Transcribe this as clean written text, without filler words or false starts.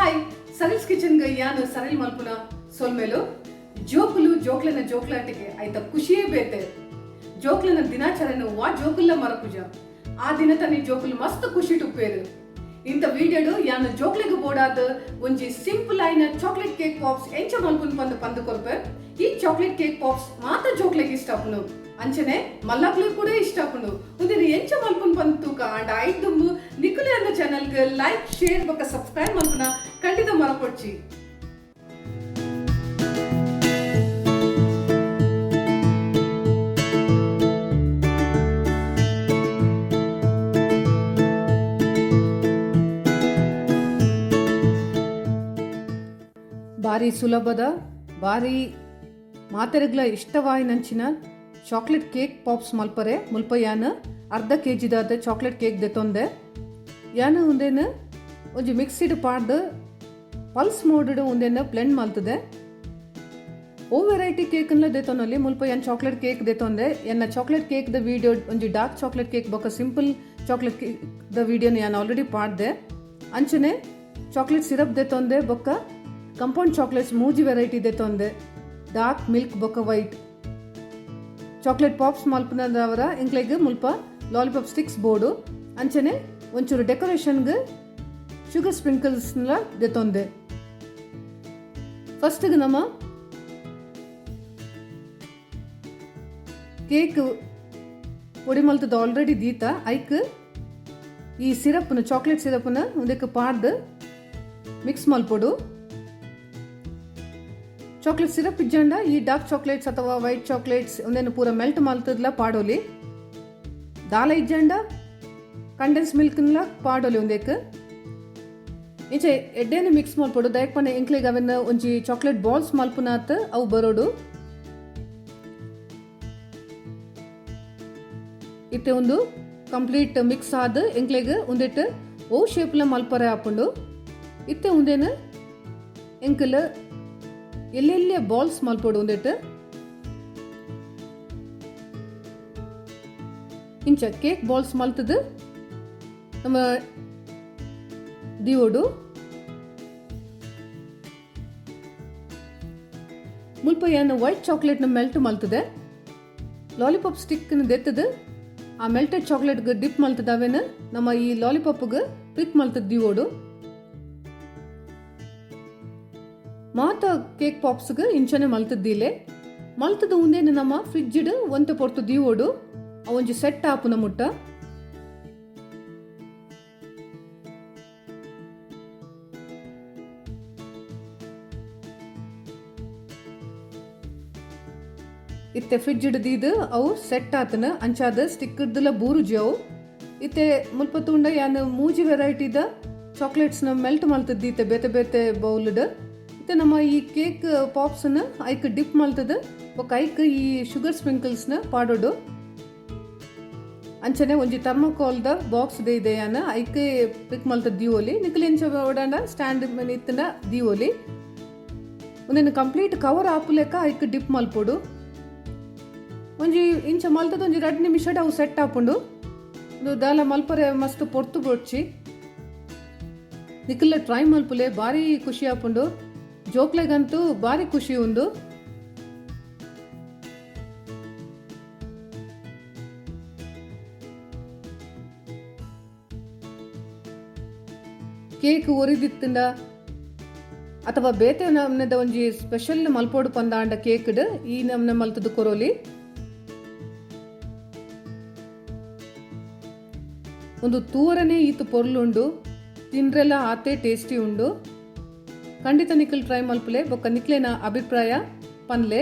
hi ಸರಿಲ್ಸ್ ಕಿಚನ್ಗೆ ಯಾನು ಸರಲ್ ಮಲ್ಪುನ ಸೋಲ್ಮೇಲು ಜೋಕುಲು ಜೋಕ್ಲನ ಜೋಕ್ಲಾಟಿಗೆ ಆಯ್ತ ಖುಷಿಯೇ ಬೇತೆ ಜೋಕ್ಲನ ದಿನಾಚರಣೆ ವಾ ಜೋಕುಲ್ಲ ಮರಪುಜ ಆ ದಿನ ತನಿ ಜೋಕುಲು ಮಸ್ತ್ ಖುಷಿ ಟುಪ್ಪೇರು ಇಂತ ವಿಡಿಯೋಡು ಯಾನು ಜೋಕ್ಲೆಗ್ ಬೋಡಾದ ಒಂಜಿ ಸಿಂಪಲ್ ಆಯ್ನ ಚಾಕ್ಲೇಟ್ ಕೇಕ್ ಪಾಪ್ಸ್ ಎಂಚ ಮಲ್ಪುನ್ ಪಂದು ಕೊರ್ಪೆ ಈ ಚಾಕ್ಲೇಟ್ ಕೇಕ್ ಪಾಪ್ಸ್ ಮಾತ ಜೋಕ್ಲೆಗ್ ಇಷ್ಟಪುನು ಅಂಚನೆ ಮಲ್ಲಕ್ಲು ಕೂಡ ಇಷ್ಟಪುನು ಉದಿನ ಎಂಚ ಮಲ್ಪುನ್ ಪಂದು ತೂಕ ಅಂಡ್ ಐದುಂಬು ನಿಕುಲೆ ಅನ್ನ ಚಾನೆಲ್ಗೆ ಲೈಕ್ ಶೇರ್ ಬೊಕ್ಕ ಸಬ್ಸ್ಕ್ರೈಬ್ ಮಲ್ಪುನ ಖಂಡಿತ ಮರಪೊಡ್ಚಿ ಭಾರಿ ಸುಲಭದ ಭಾರಿ ಮಾತೆರೆಗ್ಲ ಇಷ್ಟವಾಯಿನಂಚಿನ ಚಾಕ್ಲೇಟ್ ಕೇಕ್ ಪಾಪ್ಸ್ ಮಲ್ಪರೆ ಮುಲ್ಪ ಯಾನು ಅರ್ಧ kg ಚಾಕ್ಲೇಟ್ ಕೇಕ್ ದೆತೊಂದೆ ಯಾನು ಉಂದೇನು ಒಂಜಿ ಮಿಕ್ಸಿಡ್ ಪಾಡ್ದು ಪಲ್ಸ್ ಮೋಡ್ ಉಂದೇನು ಬ್ಲೆಂಡ್ ಮಲ್ತದೆ ಓ ವೆರೈಟಿ ಕೇಕ್ನ ದೆತೊನಲ್ಲಿ ಮುಲ್ಪ ಯಾನ್ ಚಾಕ್ಲೇಟ್ ಕೇಕ್ ದೆತೊಂದೆ ಎನ್ನ ಚಾಕ್ಲೇಟ್ ಕೇಕ್ ದ ವಿಡಿಯೋ ಒಂಜಿ ಡಾರ್ಕ್ ಚಾಕ್ಲೇಟ್ ಕೇಕ್ ಬೊಕ್ಕ ಸಿಂಪಲ್ ಚಾಕ್ಲೇಟ್ ಕೇಕ್ ದ ವಿಡಿಯೋನ ಯಾನ್ ಆಲ್ರೆಡಿ ಪಾಡ್ದೆ ಅಂಚನೆ ಚಾಕ್ಲೇಟ್ ಸಿರಪ್ ದೆತೊಂದೆ ಬೊಕ್ಕ ಕಂಪೌಂಡ್ ಚಾಕ್ಲೇಟ್ಸ್ ಮೂಜಿ ವೆರೈಟಿ ದೆತೊಂದೆ ಡಾರ್ಕ್ ಮಿಲ್ಕ್ ಬೊಕ್ಕ ವೈಟ್ ಚಾಕ್ಲೇಟ್ ಪಾಪ್ಸ್ ಮಲ್ಪನದವರ ಇಂಕ್ಲೆಗ್ ಮುಲ್ಪ ಲಾಲಿಪಾಪ್ ಸ್ಟಿಕ್ಸ್ ಬೋರ್ಡು ಅಂಚನೆ ಒಂಚೂರು ಡೆಕೋರೇಷನ್ಗೆ ಶುಗರ್ ಸ್ಪ್ರಿಂಕಲ್ಸ್ನ ದೆತೊಂದೆ ಫಸ್ಟ್ಗೆ ನಮ್ಮ ಕೇಕ್ ಪೊಡಿ ಮಲ್ತದ ಆಲ್ರೆಡಿ ದೀತ ಐಕ್ ಈ ಸಿರಪ್ನ ಚಾಕ್ಲೇಟ್ ಸಿರಪ್ನ ಒಂದಕ್ಕೆ ಪಾಡ್ದು ಮಿಕ್ಸ್ ಮಲ್ಪೊಡು ಚಾಕ್ಲೇಟ್ ಸಿರಪ್ ಇಜ್ಜಂಡ ಈ ಡಾರ್ಕ್ ಚಾಕ್ಲೇಟ್ಸ್ ಅಥವಾ ವೈಟ್ ಚಾಕ್ಲೇಟ್ಸ್ ಒಂದೇನು ಪೂರ ಮೆಲ್ಟ್ ಮಲ್ತದ್ಲ ಪಾಡೋಲಿ ದಾಲ ಇಜ್ಜಂಡ ಕಂಡೆನ್ಸ್ ಮಿಲ್ಕ್ನ ಪಾಡೋಲಿ ಒಂದೇಕ್ ಇಂಚೆ ಎಡ್ಡೇನು ಮಿಕ್ಸ್ ಮಲ್ಪೊಡು ದಯಕ್ ಪಂಡ ಇಂಕ್ಲೆಗ್ ಅವೆನ್ನ ಒಂಜಿ ಚಾಕ್ಲೇಟ್ ಬಾಲ್ಸ್ ಮಲ್ಪುನಾತ್ ಅವು ಬರೋಡು ಇತ್ತೆ ಒಂದು ಕಂಪ್ಲೀಟ್ ಮಿಕ್ಸ್ ಆದ ಇಂಕ್ಲೆಗ್ ಒಂದಿಟ್ಟು ಓ ಶೇಪ್ಲ ಮಲ್ಪರೆ ಹಾಕೊಂಡು ಇತ್ತೆ ಒಂದೇನು ಎಂಕಲ್ ಎಲ್ಲೆಲ್ಲೇ ಬಾಲ್ಸ್ ಮಲ್ಪೊಡು ಒಂದಿಟ್ಟು ಇಂಚ ಕೇಕ್ ಬಾಲ್ಸ್ ಮಲ್ತದು ನಮ್ಮ ದಿವೋಡು ಮುಲ್ಪ ಏನು ವೈಟ್ ಚಾಕ್ಲೇಟ್ನ ಮೆಲ್ಟ್ ಮಲ್ತದೆ ಲಾಲಿಪಾಪ್ ಸ್ಟಿಕ್ನ ದೆತ್ತದು ಆ ಮೆಲ್ಟೆಡ್ ಚಾಕ್ಲೇಟ್ಗೆ ಡಿಪ್ ಮಲ್ತದ ಅವೇನು ನಮ್ಮ ಈ ಲಾಲಿಪಾಪ್ಗೆ ಪ್ರಿಕ್ ಮಲ್ತದ ದಿವೋಡು ಮಾತ ಕೇಕ್ ಪಾಪ್ಸ್ಗೆ ಇಂಚನೆ ಮಲ್ತದ್ದಿಲೆ ಮಲ್ತದ ಉಂದೇನು ನಮ್ಮ ಫ್ರಿಡ್ಜ್ಡ್ ಒಂತೆ ಪೊರ್ತು ದೀವೋಡು ಅವೊಂಜಿ ಸೆಟ್ ಆಪುನ ಮುಟ್ಟ ಇತ್ತೆ ಫ್ರಿಡ್ಜ್ಡ್ ದೀದು ಅವು ಸೆಟ್ ಆತನ ಅಂಚಾದ ಸ್ಟಿಕ್ಕರ್ದಲ್ಲ ಬೂರುಜಿ ಅವು ಇತ್ತೆ ಮುಲ್ಪ ತುಂಡ ಯಾನು ಮೂಜಿ ವೆರೈಟಿದ ಚಾಕ್ಲೇಟ್ಸ್ನ ಮೆಲ್ಟ್ ಮಲ್ತದ್ದೀತೆ ಬೇತೆ ಬೇತೆ ಬೌಲ್ಡ್ ನಮ್ಮ ಈ ಕೇಕ್ ಪಾಪ್ಸ್ನ ಐಕ್ ಡಿಪ್ ಮಲ್ತದ ಬೊಕ್ಕ ಐಕ್ ಈ ಶುಗರ್ ಸ್ಪ್ರಿಂಕಲ್ಸ್ನ ಪಾಡೋಡು ಅಂಚನೆ ಒಂಜಿ ಥರ್ಮೋಕಾಲ್ದ ಬಾಕ್ಸ್ ಇದೆ ಯಾನ ಐಕ್ ಪಿಕ್ ಮಲ್ತದ ದೀವೋಲಿ ನಿಕಲ್ ಎಂಚ ಓಡಾಂಡ ಸ್ಟ್ಯಾಂಡ್ ಇತ್ತನ ದೀವೋಲಿ ಒಂದೇನು ಕಂಪ್ಲೀಟ್ ಕವರ್ ಆಪುಲೆಕ್ಕ ಐಕ್ ಡಿಪ್ ಮಲ್ಪೊಡು ಒಂಜಿ ಇಂಚ ಮಲ್ತದ ಒಂಜಿ 2 ನಿಮಿಷ ಅವು ಸೆಟ್ ಆಪುಂಡು ದಾಲ ಮಲ್ಪರೆ ಮಸ್ತ್ ಪೊರ್ತು ಬೊಡ್ಚಿ ನಿಕಲ್ ಟ್ರೈ ಮಲ್ಪುಲೆ ಭಾರಿ ಖುಷಿ ಆಪುಂಡು ಜೋಕ್ಲೆಗಂತೂ ಭಾರಿ ಖುಷಿ ಉಂದು ಕೇಕ್ ಒರಿದಿತ್ತಂಡ ಅಥವಾ ಬೇತೆ ನಮ್ನದ ಒಂಜಿ ಸ್ಪೆಷಲ್ ಮಲ್ಪೋಡು ಪಂದಾಂಡ ಕೇಕ್ಡ್ ಈ ನಮ್ನ ಮಲ್ತದ ಕೊರೋಲಿ ಒಂದು ತೂರನೇ ಈತು ಪೊರ್ಲುಂಡು ತಿಂಡ್ರೆಲ್ಲ ಆತೆ ಟೇಸ್ಟಿ ಉಂಡು ಖಂಡಿತ ನಿಖಲ್ ಟ್ರೈ ಮಲ್ಪಲೆ ಬೊಕ್ಕ ನಿಕ್ಲೆನ ಅಭಿಪ್ರಾಯ ಪನ್ಲೆ